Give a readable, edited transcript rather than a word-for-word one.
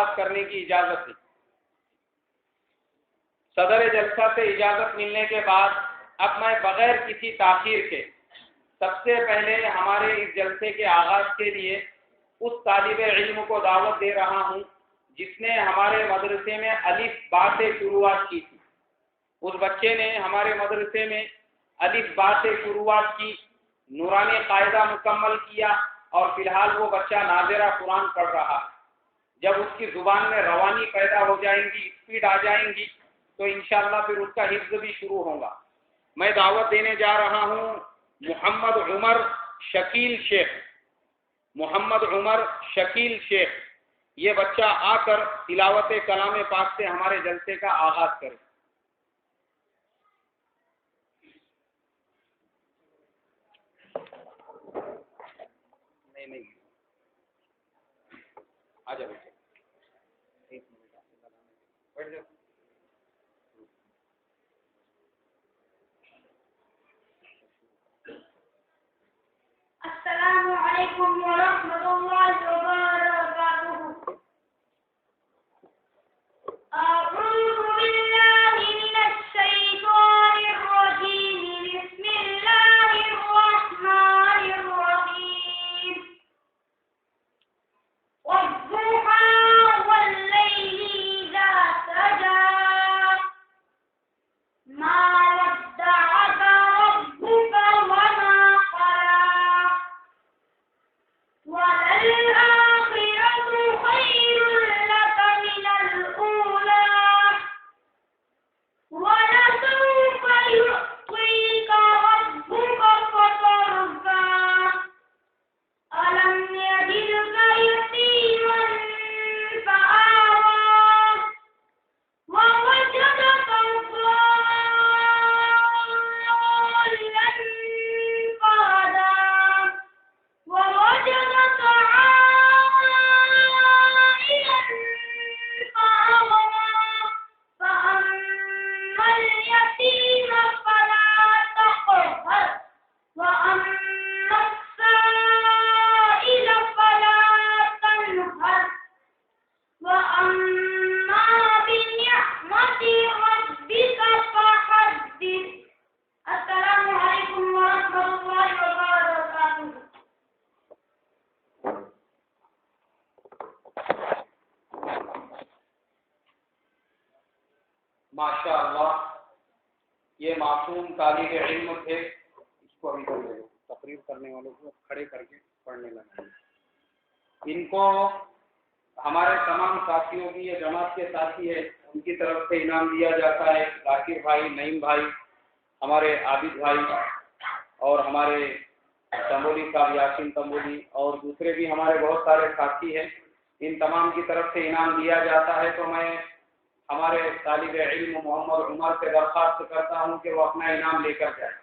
आगाज करने की इजाज़त दी। सदर जलसा से इजाज़त मिलने के बाद अब मैं बगैर किसी ताख़ीर के सबसे पहले हमारे इस जलसे के आगाज़ के लिए उस तालिब इल्म को दावत दे रहा हूँ जिसने हमारे मदरसे में अलिफ बा से शुरुआत की थी। उस बच्चे ने हमारे मदरसे में अलिफ बा से शुरुआत की, नूरानी कायदा मुकम्मल किया और फिलहाल वो बच्चा नाज़िरा कुरान पढ़ रहा है। जब उसकी ज़ुबान में रवानी पैदा हो जाएंगी, स्पीड आ जाएंगी, तो इंशाअल्लाह फिर उसका हिफ्ज़ भी शुरू होगा। मैं दावत देने जा रहा हूँ मोहम्मद उमर शकील शेख। मोहम्मद उमर शकील शेख, ये बच्चा आकर तिलावत कलाम पाक से हमारे जलसे का आगाज करे। नहीं आ जाओ, एक मिनट बैठ जाओ। अस्सलामु अलैकुम व रहमतुल्लाहि व बरकातुहू। अऊज़ु बिल्लाहि मिनश शैतानिर रजीम। बिस्मिल्लाहिर रहमानिर रहीम। वद्दुहा वल्लैलि इज़ा सजा मा वद्दअका रब्बुका वमा क़ला वलल्आखिरतु खैरुल लक मिनल ऊला वलसौफ युअतीका रब्बुका फतर्दा अलम यजिदका यतीमन फआवा ववजदका ضالًا فهدى ووجدك عائلا فأغنى فأما اليتيم فلا تقهر وأما السائل فلا تنهر وأما بنعمة ربك فحدث। अस्सलामु अलैकुम व रहमतुल्लाहि व बरकातुहू। माशाअल्लाह, ये मासूम तालिब इल्म थे। इसको अभी कर लो, तकरीर करने वालों को खड़े करके पढ़ने लगे। इनको हमारे तमाम साथियों की, ये जमात के साथी है, उनकी तरफ से इनाम दिया जाता है। जाकिर भाई, नईम भाई, हमारे आबिद भाई और हमारे तंबोली साहब, यासीन तंबोली और दूसरे भी हमारे बहुत सारे साथी हैं। इन तमाम की तरफ से इनाम दिया जाता है। तो मैं हमारे तालिब इल्म मोहम्मद उमर से दरख्वास्त करता हूँ कि वो अपना इनाम लेकर जाए।